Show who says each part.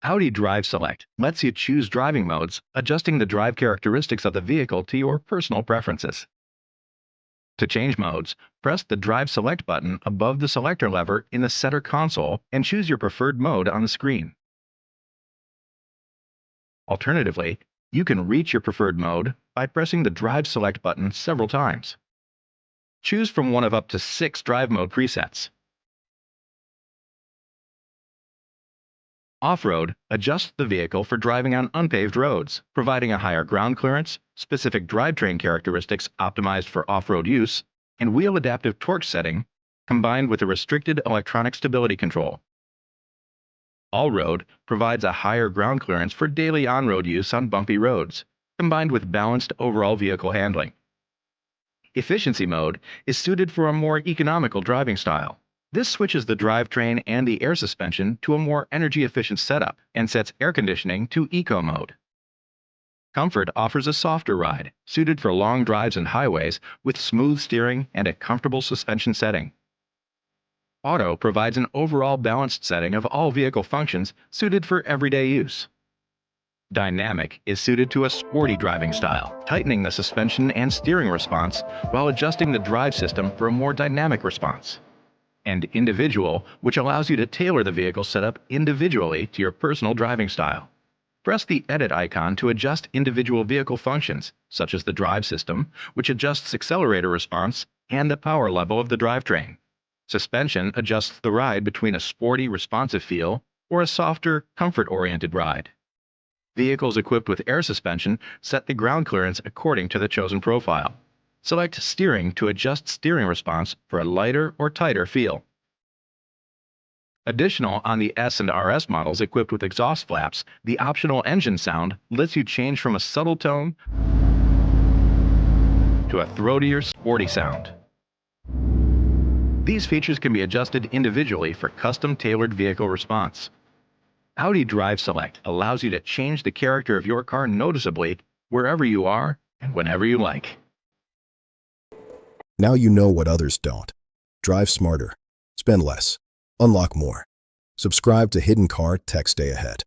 Speaker 1: Audi Drive Select lets you choose driving modes, adjusting the drive characteristics of the vehicle to your personal preferences. To change modes, press the Drive Select button above the selector lever in the center console and choose your preferred mode on the screen. Alternatively, you can reach your preferred mode by pressing the Drive Select button several times. Choose from one of up to 6 drive mode presets. Off-road adjusts the vehicle for driving on unpaved roads, providing a higher ground clearance, specific drivetrain characteristics optimized for off-road use, and wheel adaptive torque setting combined with a restricted electronic stability control. All-road provides a higher ground clearance for daily on-road use on bumpy roads, combined with balanced overall vehicle handling. Efficiency mode is suited for a more economical driving style. This switches the drivetrain and the air suspension to a more energy-efficient setup and sets air conditioning to Eco mode. Comfort offers a softer ride, suited for long drives and highways with smooth steering and a comfortable suspension setting. Auto provides an overall balanced setting of all vehicle functions suited for everyday use. Dynamic is suited to a sporty driving style, tightening the suspension and steering response while adjusting the drive system for a more dynamic response. And individual, which allows you to tailor the vehicle setup individually to your personal driving style. Press the Edit icon to adjust individual vehicle functions, such as the drive system, which adjusts accelerator response and the power level of the drivetrain. Suspension adjusts the ride between a sporty, responsive feel or a softer, comfort-oriented ride. Vehicles equipped with air suspension set the ground clearance according to the chosen profile. Select Steering to adjust steering response for a lighter or tighter feel. Additional on the S and RS models equipped with exhaust flaps, the optional engine sound lets you change from a subtle tone to a throatier, sporty sound. These features can be adjusted individually for custom-tailored vehicle response. Audi Drive Select allows you to change the character of your car noticeably wherever you are and whenever you like.
Speaker 2: Now you know what others don't. Drive smarter. Spend less. Unlock more. Subscribe to Hidden Car Tech. Stay ahead.